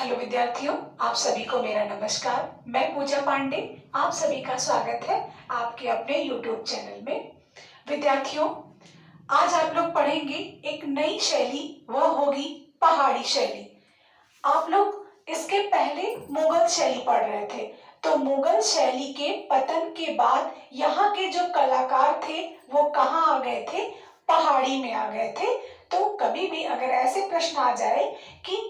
Hello विद्यार्थियों, आप सभी को मेरा नमस्कार। मैं पूजा पांडे, आप सभी का स्वागत है आपके अपने YouTube चैनल में। विद्यार्थियों, आज आप लोग पढ़ेंगे एक नई शैली, वह होगी पहाड़ी शैली। आप लोग इसके पहले मुगल शैली पढ़ रहे थे, तो मुगल शैली के पतन के बाद यहाँ के जो कलाकार थे वो कहाँ आ गए थे? पहाड़ी में आ गए थे। तो कभी भी अगर ऐसे प्रश्न आ जाए कि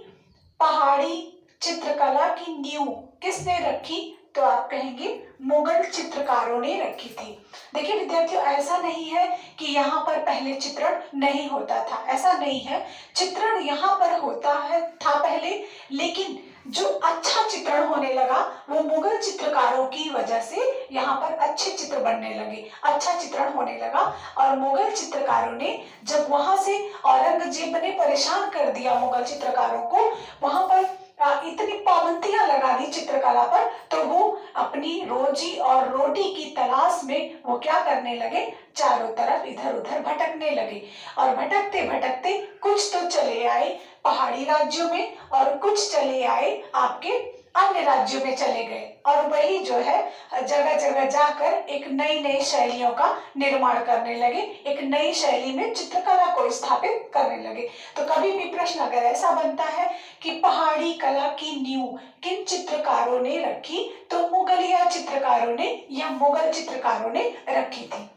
पहाड़ी चित्रकला की नींव किसने रखी, तो आप कहेंगे मुगल चित्रकारों ने रखी थी। देखिए विद्यार्थियों, ऐसा नहीं है कि यहाँ पर पहले चित्रण नहीं होता था, ऐसा नहीं है। चित्रण यहाँ पर होता है था पहले, लेकिन जो अच्छा चित्रण होने लगा वो मुगल चित्रकारों की वजह से यहाँ पर अच्छे चित्र बनने लगे, अच्छा चित्रण होने लगा। और मुगल चित्रकारों ने जब वहां से औरंगजेब ने परेशान कर दिया मुगल चित्रकारों को, वहां पर इतनी पाबंदियां लगा दी चित्रकला पर, तो वो अपनी रोजी और रोटी की तलाश में वो क्या करने लगे, चारों तरफ इधर उधर भटकने लगे। और भटकते भटकते कुछ तो चले आए पहाड़ी राज्यों में और कुछ चले आए आपके अन्य राज्यों में चले गए, और वही जो है जगह जगह जाकर एक नई नई शैलियों का निर्माण करने लगे, एक नई शैली में चित्रकला को स्थापित करने लगे। तो कभी भी प्रश्न अगर ऐसा बनता है कि पहाड़ी कला की नींव किन चित्रकारों ने रखी, तो मुगलिया चित्रकारों ने या मुगल चित्रकारों ने रखी थी।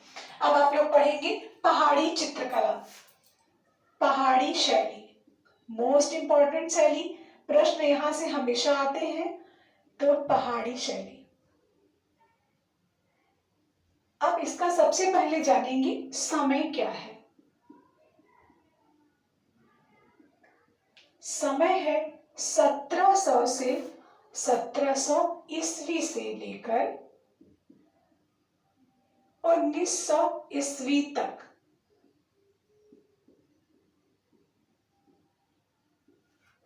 अब आप लोग पढ़ेंगे पहाड़ी चित्रकला, पहाड़ी शैली, मोस्ट इंपॉर्टेंट शैली। प्रश्न यहां से हमेशा आते हैं। तो पहाड़ी शैली, अब इसका सबसे पहले जानेंगे समय क्या है। समय है 1700 से 1700 ईस्वी से लेकर 1900 ईस्वी तक।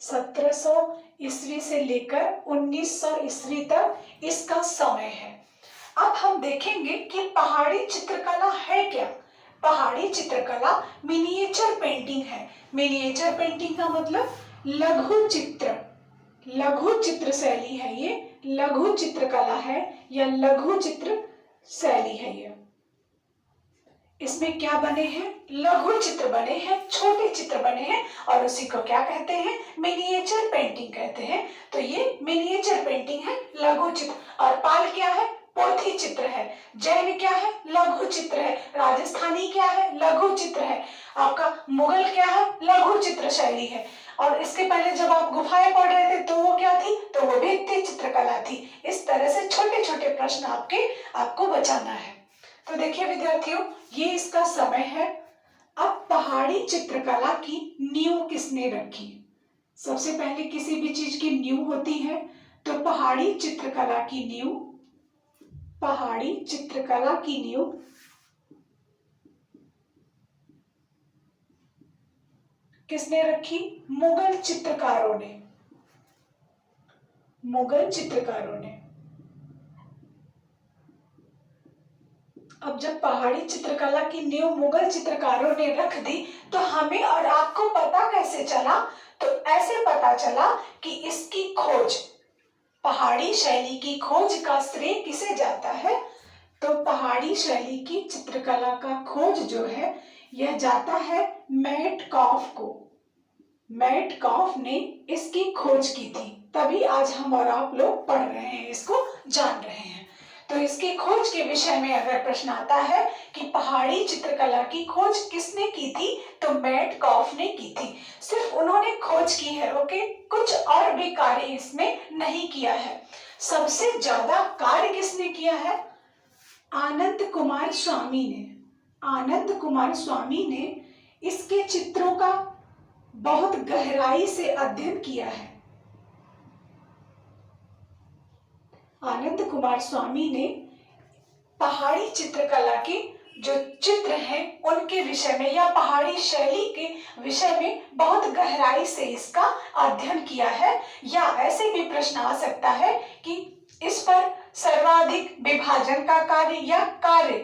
1700 ईस्वी से लेकर 1900 ईस्वी तक इसका समय है। अब हम देखेंगे कि पहाड़ी चित्रकला है क्या। पहाड़ी चित्रकला मिनिएचर पेंटिंग है। मिनिएचर पेंटिंग का मतलब लघु चित्र, लघु चित्र शैली है ये, लघु चित्रकला है या लघु चित्र शैली है ये। इसमें क्या बने हैं? लघु चित्र बने हैं, छोटे चित्र बने हैं, और उसी को क्या कहते हैं? मिनिएचर पेंटिंग कहते हैं। तो ये मिनिएचर पेंटिंग है, लघु चित्र। और पाल क्या है? पोथी चित्र है। जैन क्या है? लघु चित्र है। राजस्थानी क्या है? लघु चित्र है। आपका मुगल क्या है? लघु चित्र शैली है। और इसके पहले जब आप गुफाएं पढ़ रहे थे तो वो क्या थी? तो वो भित्ति चित्रकला थी। इस तरह से छोटे छोटे प्रश्न आपको बचाना है। तो देखिए विद्यार्थियों, ये इसका समय है। अब पहाड़ी चित्रकला की नींव किसने रखी? सबसे पहले किसी भी चीज की नींव होती है, तो पहाड़ी चित्रकला की नींव, पहाड़ी चित्रकला की नींव किसने रखी? मुगल चित्रकारों ने, मुगल चित्रकारों ने। अब जब पहाड़ी चित्रकला की नींव मुगल चित्रकारों ने रख दी, तो हमें और आपको पता कैसे चला? तो ऐसे पता चला कि इसकी खोज, पहाड़ी शैली की खोज का श्रेय किसे जाता है? तो पहाड़ी शैली की चित्रकला का खोज जो है यह जाता है मेटकाफ को। मेटकाफ ने इसकी खोज की थी, तभी आज हम और आप लोग पढ़ रहे हैं, इसको जान रहे हैं। तो इसकी खोज के विषय में अगर प्रश्न आता है कि पहाड़ी चित्रकला की खोज किसने की थी, तो मेटकाफ ने की थी। सिर्फ उन्होंने खोज की है, ओके, कुछ और भी कार्य इसमें नहीं किया है। सबसे ज्यादा कार्य किसने किया है? आनंद कुमार स्वामी ने। आनंद कुमार स्वामी ने इसके चित्रों का बहुत गहराई से अध्ययन किया है। आनंद कुमार स्वामी ने पहाड़ी चित्रकला के जो चित्र हैं उनके विषय में या पहाड़ी शैली के विषय में बहुत गहराई से इसका अध्ययन किया है। या ऐसे भी प्रश्न आ सकता है कि इस पर सर्वाधिक विभाजन का कार्य या कार्य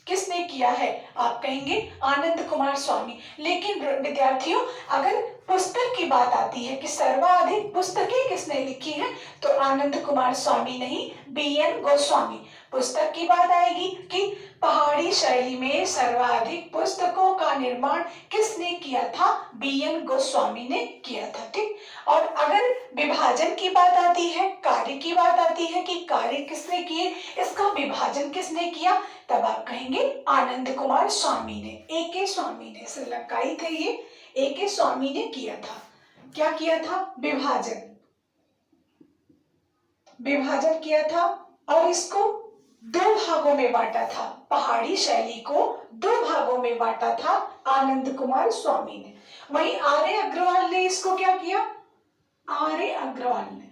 किसने किया है? आप कहेंगे आनंद कुमार स्वामी। लेकिन विद्यार्थियों, अगर पुस्तक की बात आती है कि सर्वाधिक पुस्तकें किसने लिखी हैं तो आनंद कुमार स्वामी नहीं, BN गोस्वामी। पुस्तक की बात आएगी कि पहाड़ी शैली में सर्वाधिक पुस्तकों का निर्माण किसने किया था, BN गोस्वामी ने किया था। ठीक, और अगर विभाजन की बात आती है, कार्य की बात आती है कि कार्य किसने किए, इसका विभाजन किसने किया, तब आप कहेंगे आनंद कुमार स्वामी ने, AK स्वामी ने। श्रीलंकाई थे ये, AK स्वामी ने किया था। क्या किया था, विभाजन, विभाजन किया था और इसको 2 भागों में बांटा था। पहाड़ी शैली को 2 भागों में बांटा था आनंद कुमार स्वामी ने। वहीं आर्य अग्रवाल ने इसको क्या किया, आर्य अग्रवाल ने,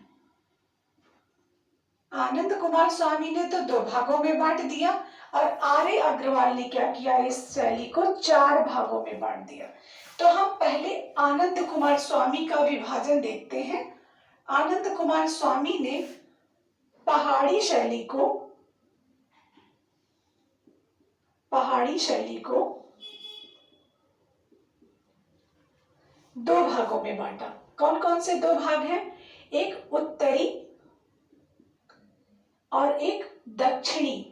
आनंद कुमार स्वामी ने तो 2 भागों में बांट दिया और आर्य अग्रवाल ने क्या किया, इस शैली को 4 भागों में बांट दिया। तो हम पहले आनंद कुमार स्वामी का विभाजन देखते हैं। आनंद कुमार स्वामी ने पहाड़ी शैली को 2 भागों में बांटा। कौन कौन से 2 भाग हैं, एक उत्तरी और एक दक्षिणी।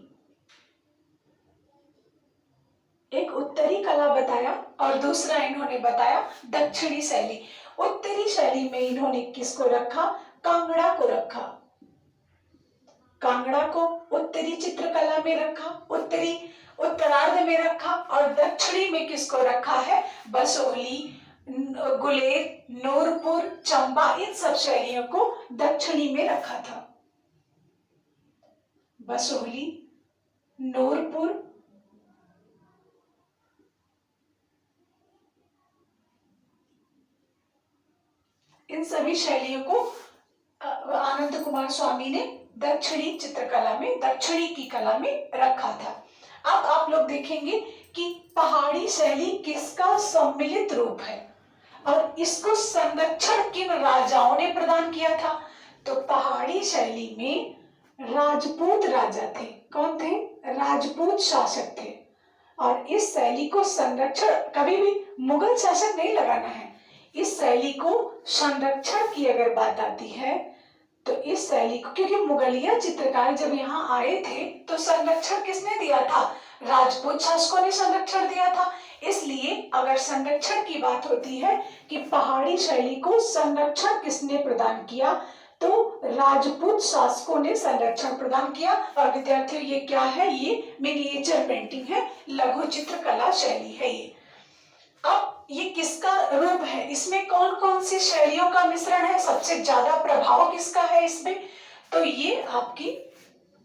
एक उत्तरी कला बताया और दूसरा इन्होंने बताया दक्षिणी शैली। उत्तरी शैली में इन्होंने किसको रखा, कांगड़ा को रखा, कांगड़ा को उत्तरी चित्रकला में रखा, उत्तरार्ध में रखा। और दक्षिणी में किसको रखा है, बसोहली, गुलेर, नूरपुर, चंबा, इन सब शैलियों को दक्षिणी में रखा था। बसोहली, नूरपुर, इन सभी शैलियों को आनंद कुमार स्वामी ने दक्षिणी चित्रकला में, दक्षिणी की कला में रखा था। अब आप लोग देखेंगे कि पहाड़ी शैली किसका सम्मिलित रूप है और इसको संरक्षण किन राजाओं ने प्रदान किया था। तो पहाड़ी शैली में राजपूत राजा थे। कौन थे, राजपूत शासक थे। और इस शैली को संरक्षण, कभी भी मुगल शासक नहीं लगाना है, इस शैली को संरक्षण की अगर बात आती है तो इस शैली को, क्योंकि मुगलिया चित्रकार जब यहाँ आए थे तो संरक्षण किसने दिया था, राजपूत शासकों ने संरक्षण दिया था। इसलिए अगर संरक्षण की बात होती है कि पहाड़ी शैली को संरक्षण किसने प्रदान किया, तो राजपूत शासकों ने संरक्षण प्रदान किया। और विद्यार्थियों ये क्या है, ये मिनिएचर पेंटिंग है, लघु चित्रकला शैली है ये। अब ये किसका रूप है, इसमें कौन कौन सी शैलियों का मिश्रण है, सबसे ज्यादा प्रभाव किसका है इसमें, तो ये आपकी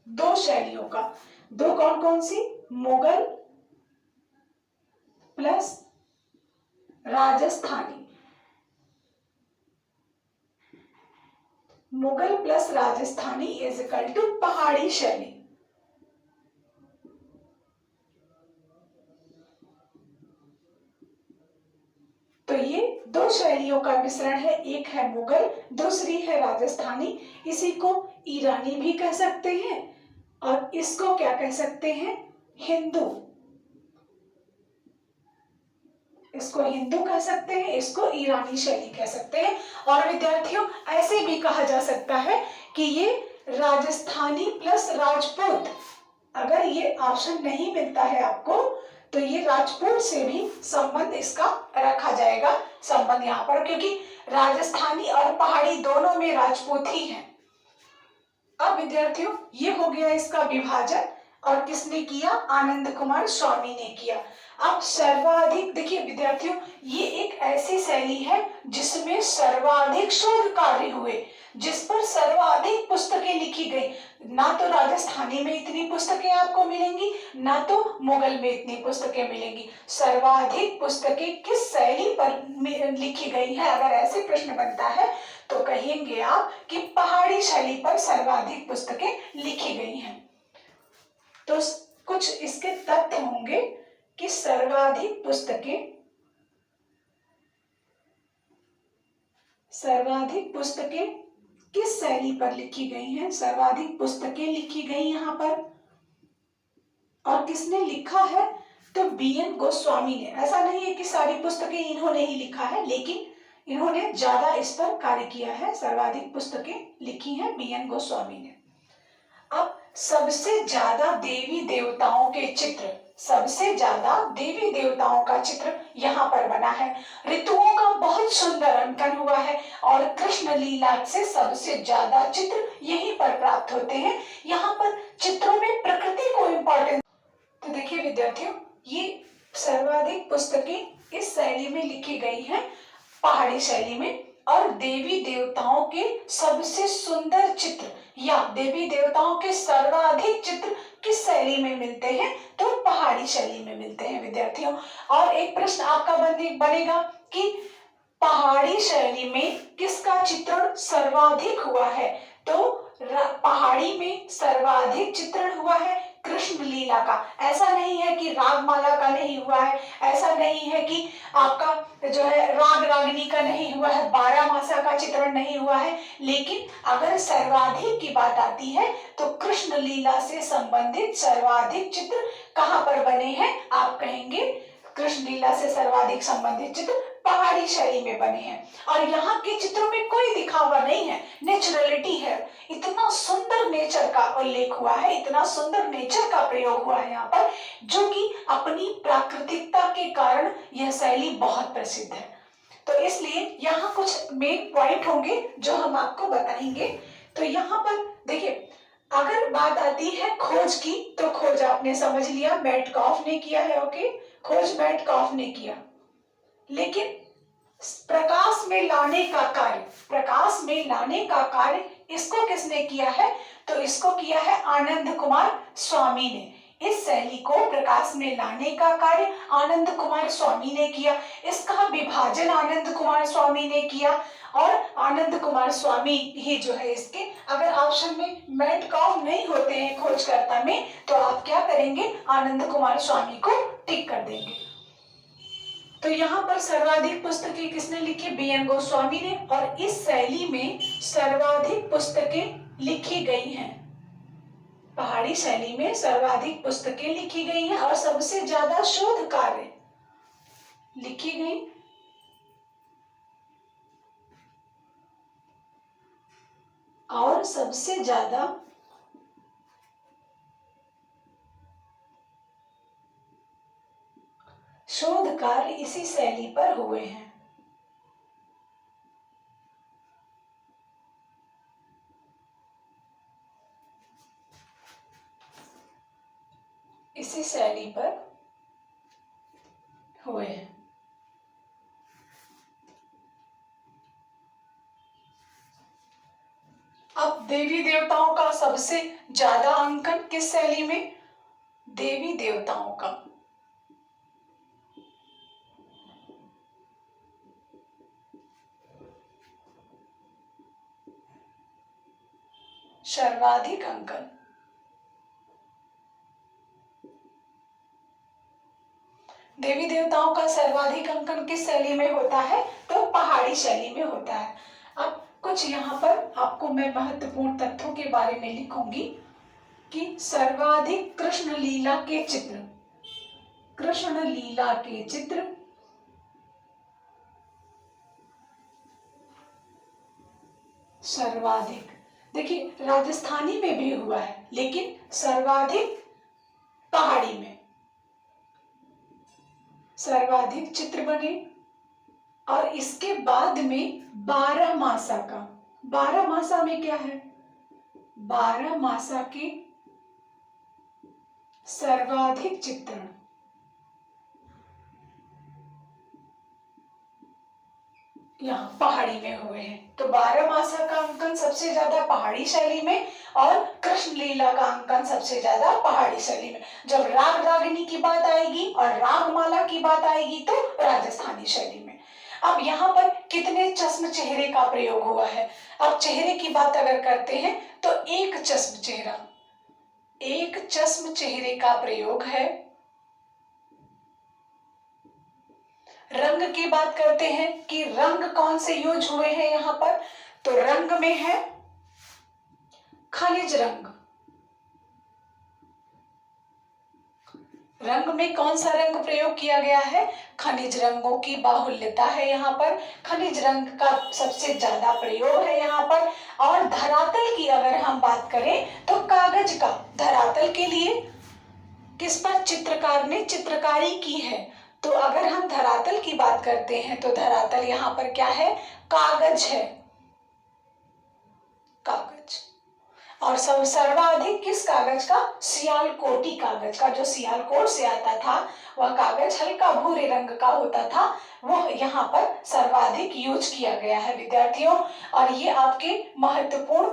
2 शैलियों का, 2 कौन कौन सी, Mughal plus Rajasthani, Mughal plus Rajasthani is equal to Pahari शैली। तो ये 2 शैलियों का मिश्रण है, एक है मुगल, दूसरी है राजस्थानी। इसी को ईरानी भी कह सकते हैं और इसको क्या कह सकते हैं, हिंदू, इसको हिंदू कह सकते हैं, इसको ईरानी शैली कह सकते हैं। और विद्यार्थियों ऐसे भी कहा जा सकता है कि ये राजस्थानी प्लस राजपूत, अगर ये ऑप्शन नहीं मिलता है आपको तो ये राजपूत से भी संबंध इसका रखा जाएगा, संबंध यहाँ पर, क्योंकि राजस्थानी और पहाड़ी दोनों में राजपूत ही हैं। अब विद्यार्थियों ये हो गया इसका विभाजन और किसने किया, आनंद कुमार स्वामी ने किया। अब सर्वाधिक, देखिए विद्यार्थियों ये एक ऐसी शैली है जिसमें सर्वाधिक शोध कार्य हुए, जिस पर सर्वाधिक पुस्तकें लिखी गई। ना तो राजस्थानी में इतनी पुस्तकें आपको मिलेंगी, ना तो मुगल में इतनी पुस्तकें मिलेंगी। सर्वाधिक पुस्तकें किस शैली पर लिखी गई है, अगर ऐसे प्रश्न बनता है तो कहेंगे आप कि पहाड़ी शैली पर सर्वाधिक पुस्तकें लिखी गई हैं। तो कुछ इसके तथ्य होंगे कि सर्वाधिक पुस्तकें किस शैली पर लिखी गई हैं, सर्वाधिक पुस्तकें लिखी गई यहाँ पर। और किसने लिखा है, तो BN गोस्वामी ने। ऐसा नहीं है कि सारी पुस्तकें इन्होंने ही लिखा है, लेकिन इन्होंने ज्यादा इस पर कार्य किया है, सर्वाधिक पुस्तकें लिखी हैं बी.एन. गोस्वामी ने। अब सबसे ज्यादा देवी देवताओं के चित्र, सबसे ज्यादा देवी देवताओं का चित्र यहाँ पर बना है। ऋतुओं का बहुत सुंदर अंकन हुआ है और कृष्ण लीला से सबसे ज्यादा चित्र यहीं पर प्राप्त होते हैं। यहाँ पर चित्रों में प्रकृति को इम्पोर्टेंस। तो देखिए विद्यार्थियों, ये सर्वाधिक पुस्तकें इस शैली में लिखी गई हैं, पहाड़ी शैली में, और देवी देवताओं के सबसे सुंदर चित्र या देवी देवताओं के सर्वाधिक चित्र किस शैली में मिलते हैं? तो पहाड़ी शैली में मिलते हैं विद्यार्थियों। और एक प्रश्न आपका बनेगा कि पहाड़ी शैली में किसका चित्रण सर्वाधिक हुआ है? तो पहाड़ी में सर्वाधिक चित्रण हुआ है कृष्ण लीला का। ऐसा नहीं है कि रागमाला का नहीं हुआ है, ऐसा नहीं है कि आपका जो है राग रागिनी का नहीं हुआ है, 12 मासा का चित्रण नहीं हुआ है। लेकिन अगर सर्वाधिक की बात आती है तो कृष्ण लीला से संबंधित सर्वाधिक चित्र कहाँ पर बने हैं? आप कहेंगे कृष्ण लीला से सर्वाधिक संबंधित चित्र पहाड़ी शैली में बने हैं। और यहाँ के चित्रों में कोई दिखावा नहीं है, नेचुरलिटी है। इतना सुंदर नेचर का उल्लेख हुआ है, इतना सुंदर नेचर का प्रयोग हुआ है यहाँ पर, जो कि अपनी प्राकृतिकता के कारण यह शैली बहुत प्रसिद्ध है। तो इसलिए यहाँ कुछ मेन पॉइंट होंगे जो हम आपको बताएंगे। तो यहाँ पर देखिए, अगर बात आती है खोज की, तो खोज आपने समझ लिया, मेटकाफ ने किया है। ओके, खोज मेटकाफ ने किया। लेकिन प्रकाश में लाने का कार्य, प्रकाश में लाने का कार्य इसको किसने किया है? तो इसको किया है आनंद कुमार स्वामी ने। इस शैली को प्रकाश में लाने का कार्य आनंद कुमार स्वामी ने किया। इसका विभाजन आनंद कुमार स्वामी ने किया और आनंद कुमार स्वामी ही जो है इसके, अगर ऑप्शन में मेटकाफ नहीं होते हैं खोजकर्ता में, तो आप क्या करेंगे? आनंद कुमार स्वामी को टिक कर देंगे। तो यहाँ पर सर्वाधिक पुस्तकें किसने लिखी? बी.एन. गोस्वामी ने। और इस शैली में सर्वाधिक पुस्तकें लिखी गई हैं, पहाड़ी शैली में सर्वाधिक पुस्तकें लिखी गई हैं और सबसे ज्यादा शोध कार्य लिखी गई। और सबसे ज्यादा शोध कार्य इसी शैली पर हुए हैं। इसी शैली पर हुए हैं। अब देवी देवताओं का सबसे ज्यादा अंकन किस शैली में? देवी देवताओं का सर्वाधिक अंकन देवी देवताओं का सर्वाधिक अंकन किस शैली में होता है? तो पहाड़ी शैली में होता है। अब कुछ यहाँ पर आपको मैं महत्वपूर्ण तथ्यों के बारे में लिखूंगी कि सर्वाधिक कृष्ण लीला के चित्र, कृष्ण लीला के चित्र सर्वाधिक, देखिए राजस्थानी में भी हुआ है लेकिन सर्वाधिक पहाड़ी में सर्वाधिक चित्र बने। और इसके बाद में 12 मासा का, 12 मासा में क्या है? 12 मासा के सर्वाधिक चित्रण यहाँ पहाड़ी में हुए हैं। तो 12 मासा का अंकन सबसे ज्यादा पहाड़ी शैली में और कृष्ण लीला का अंकन सबसे ज्यादा पहाड़ी शैली में। जब राग रागिनी की बात आएगी और रागमाला की बात आएगी तो राजस्थानी शैली में। अब यहाँ पर कितने चश्म चेहरे का प्रयोग हुआ है? अब चेहरे की बात अगर करते हैं तो एक चश्म चेहरा, एक चश्म चेहरे का प्रयोग है। रंग की बात करते हैं कि रंग कौन से यूज हुए हैं यहाँ पर? तो रंग में है खनिज रंग, रंग में कौन सा रंग प्रयोग किया गया है? खनिज रंगों की बाहुल्यता है यहाँ पर, खनिज रंग का सबसे ज्यादा प्रयोग है यहाँ पर। और धरातल की अगर हम बात करें तो कागज का धरातल के लिए किस पर चित्रकार ने चित्रकारी की है? तो अगर हम धरातल की बात करते हैं तो धरातल यहाँ पर क्या है? कागज है, कागज। और सर्वाधिक किस कागज का? सियालकोटी कागज का, जो सियालकोट से आता था वह कागज हल्का भूरे रंग का होता था, वो यहाँ पर सर्वाधिक यूज किया गया है विद्यार्थियों। और ये आपके महत्वपूर्ण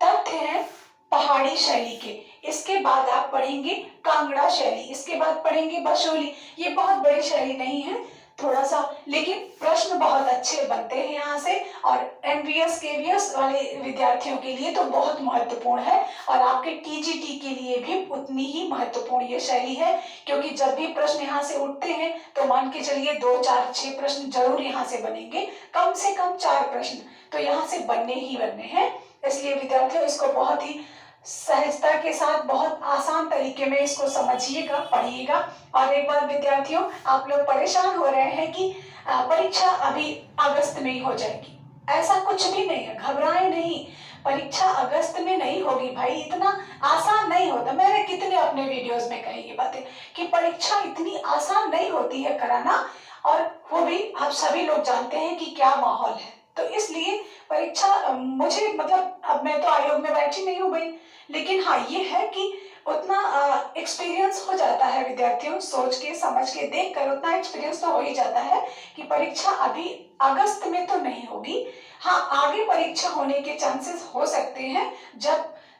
तथ्य हैं पहाड़ी शैली के। इसके बाद आप पढ़ेंगे कांगड़ा शैली, इसके बाद पढ़ेंगे बसोली। ये बहुत बड़ी शैली नहीं है, थोड़ा सा, लेकिन प्रश्न बहुत अच्छे बनते हैं यहाँ से। और एमवीएस केवीएस वाले विद्यार्थियों के लिए तो बहुत महत्वपूर्ण है, और आपके टीजीटी के लिए भी उतनी ही महत्वपूर्ण ये शैली है। क्योंकि जब भी प्रश्न यहाँ से उठते हैं तो मान के चलिए 2, 4, 6 प्रश्न जरूर यहाँ से बनेंगे, कम से कम 4 प्रश्न तो यहाँ से बनने ही बनने हैं। इसलिए विद्यार्थियों इसको बहुत ही सहजता के साथ, बहुत आसान तरीके में इसको समझिएगा, पढ़िएगा। और एक बार विद्यार्थियों, आप लोग परेशान हो रहे हैं कि परीक्षा अभी अगस्त में ही हो जाएगी, ऐसा कुछ भी नहीं है, घबराएं नहीं। परीक्षा अगस्त में नहीं होगी भाई, इतना आसान नहीं होता। मैंने कितने अपने वीडियोस में कही ये बातें कि परीक्षा इतनी आसान नहीं होती है कराना, और वो भी आप सभी लोग जानते हैं कि क्या माहौल है। तो इसलिए परीक्षा मुझे, मतलब अब मैं तो आयोग में बैठी नहीं हूँ भाई, लेकिन हाँ ये है कि उतना एक्सपीरियंस हो जाता है विद्यार्थियों, सोच के समझ के देख कर उतना एक्सपीरियंस तो हो ही जाता है कि परीक्षा अभी अगस्त में तो नहीं होगी। हाँ, आगे परीक्षा होने के चांसेस हो सकते हैं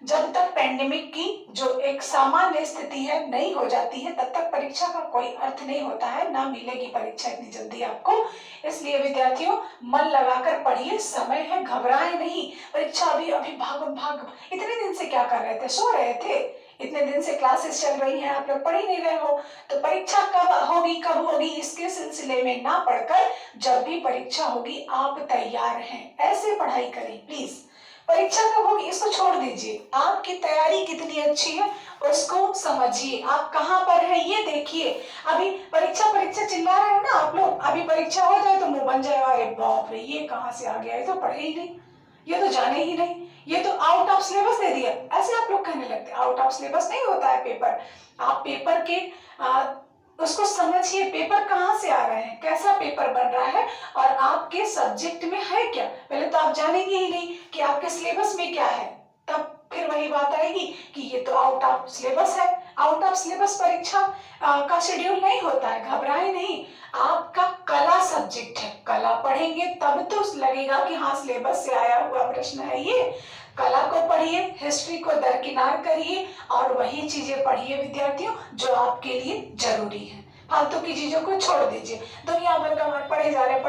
जब तक पेंडेमिक की जो एक सामान्य स्थिति है नहीं हो जाती है, तब तक परीक्षा का कोई अर्थ नहीं होता है, ना मिलेगी परीक्षा इतनी जल्दी आपको। इसलिए विद्यार्थियों मन लगाकर पढ़िए, समय है, घबराएं नहीं। परीक्षा अभी अभी भाग इतने दिन से क्या कर रहे थे? सो रहे थे। इतने दिन से क्लासेस चल रही हैं, आप लोग पढ़ ही नहीं रहे हो, तो परीक्षा कब होगी इसके सिलसिले में ना पढ़कर जब भी परीक्षा होगी आप तैयार हैं, ऐसे पढ़ाई करें प्लीज। परीक्षा कब होगी इसको छोड़ दीजिए, आपकी तैयारी कितनी अच्छी है उसको समझिए, आप कहाँ पर है ये देखिए। अभी परीक्षा चिल्ला रहे हो ना आप लोग, अभी परीक्षा हो जाए तो मुंह बन जाए, अरे बाप रे ये कहाँ से आ गया, ये तो पढ़े ही नहीं, ये तो जाने ही नहीं, ये तो आउट ऑफ सिलेबस दे दिया, ऐसे आप लोग कहने लगते हैं। आउट ऑफ सिलेबस नहीं होता है पेपर, आप पेपर के उसको समझिए, पेपर कहाँ से आ रहे हैं, कैसा पेपर बन रहा है, और आपके सब्जेक्ट में है क्या। पहले तो आप जानेंगे ही नहीं कि आपके सिलेबस में क्या है, तब फिर वही बात आएगी कि ये तो आउट ऑफ सिलेबस है। आउट ऑफ सिलेबस परीक्षा का शेड्यूल नहीं होता है, घबराए नहीं। आपका कला सब्जेक्ट है, कला पढ़ेंगे तब तो लगेगा कि हाँ सिलेबस से आया हुआ प्रश्न है ये। कला को पढ़िए, हिस्ट्री को दरकिनार करिए, और वही चीजें पढ़िए विद्यार्थियों जो आपके लिए जरूरी है। फालतू की चीजों को छोड़ दीजिए, दुनिया भर का पढ़े जा रहे, क्या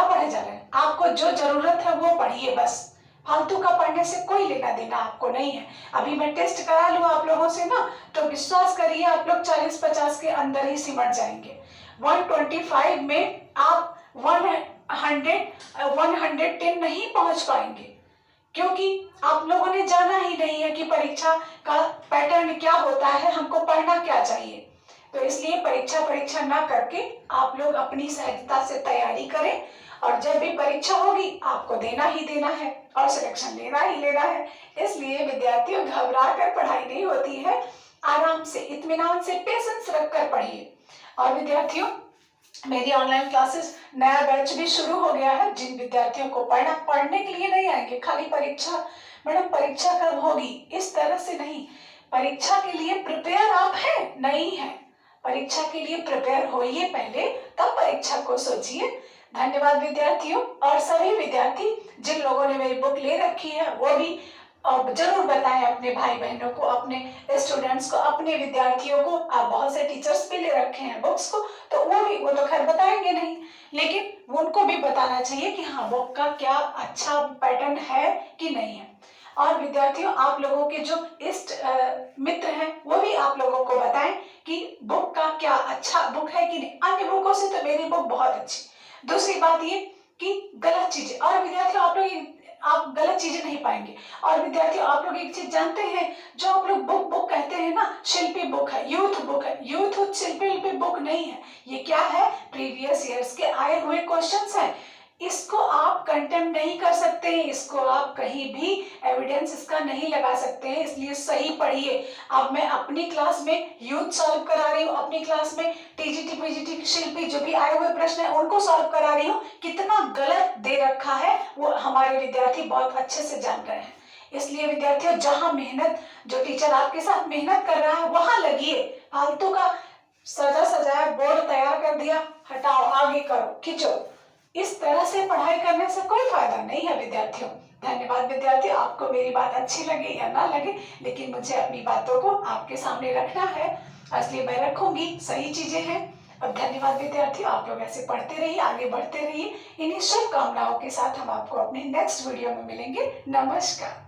पढ़े जा रहे हैं? आपको जो जरूरत है वो पढ़िए बस, फालतू का पढ़ने से कोई लेना देना आपको नहीं है। अभी मैं टेस्ट करा लूँ आप लोगों से ना, तो विश्वास करिए आप लोग 40-50 के अंदर ही सिमट जाएंगे। 125 में आप 110 नहीं पहुंच पाएंगे, क्योंकि आप लोगों ने जाना ही नहीं है कि परीक्षा का पैटर्न क्या होता है, हमको पढ़ना क्या चाहिए। तो इसलिए परीक्षा ना करके आप लोग अपनी सहजता से तैयारी करें, और जब भी परीक्षा होगी आपको देना ही देना है और सिलेक्शन लेना ही लेना है। इसलिए विद्यार्थियों घबरा कर पढ़ाई नहीं होती है, आराम से, इत्मीनान से, पेशेंस रखकर पढ़िए। और विद्यार्थियों मेरी ऑनलाइन क्लासेस नया बैच भी शुरू हो गया है। जिन विद्यार्थियों को पढ़ने के लिए नहीं आएंगे, खाली परीक्षा, मैडम परीक्षा कब होगी इस तरह से नहीं, परीक्षा के लिए प्रिपेयर आप हैं नहीं है, परीक्षा के लिए प्रिपेयर होइए पहले, तब परीक्षा को सोचिए। धन्यवाद विद्यार्थियों। और सभी विद्यार्थी जिन लोगों ने मेरी बुक ले रखी है वो भी जरूर बताएं अपने भाई बहनों को, अपने स्टूडेंट्स को, अपने विद्यार्थियों को। आप बहुत से टीचर्स भी ले रखे हैं बुक्स को, तो वो तो खैर बताएंगे नहीं, लेकिन उनको भी बताना चाहिए कि हाँ बुक का क्या अच्छा पैटर्न है कि नहीं है। और विद्यार्थियों आप लोगों के जो इष्ट मित्र हैं वो भी आप लोगों को बताएं कि बुक का क्या अच्छा बुक है कि नहीं। अन्य बुकों से तो मेरी बुक बहुत अच्छी। दूसरी बात ये कि गलत चीजें, और विद्यार्थियों आप गलत चीजें नहीं पाएंगे। और विद्यार्थियों, आप लोग एक चीज जानते हैं, जो आप लोग बुक बुक कहते हैं ना, शिल्पी बुक है, यूथ बुक है, यूथ शिल्पी बुक नहीं है। ये क्या है? प्रीवियस ईयर्स के आए हुए क्वेश्चंस हैं। इसको आप कंटेम्प्ट नहीं कर सकते हैं, इसको आप कहीं भी एविडेंस इसका नहीं लगा सकते हैं, इसलिए सही पढ़िए। अब मैं अपनी क्लास में यूथ सॉल्व करा रही हूँ, अपनी क्लास में टीजीटी पीजीटी शिल्पी जो भी आए हुए प्रश्न है उनको सॉल्व करा रही हूँ। कितना गलत दे रखा है वो हमारे विद्यार्थी बहुत अच्छे से जान रहे हैं। इसलिए विद्यार्थियों, जहां मेहनत, जो टीचर आपके साथ मेहनत कर रहा है वहां लगिए। फालतू का सजा सजाया बोर्ड तैयार कर दिया, हटाओ, आगे करो, खींचो, इस तरह से पढ़ाई करने से कोई फायदा नहीं है विद्यार्थियों। धन्यवाद विद्यार्थियों, आपको मेरी बात अच्छी लगे या ना लगे, लेकिन मुझे अपनी बातों को आपके सामने रखना है, इसलिए मैं रखूंगी, सही चीजें हैं। अब धन्यवाद विद्यार्थियों, आप लोग ऐसे पढ़ते रहिए, आगे बढ़ते रहिए। इन्हीं शुभकामनाओं के साथ हम आपको अपने नेक्स्ट वीडियो में मिलेंगे। नमस्कार।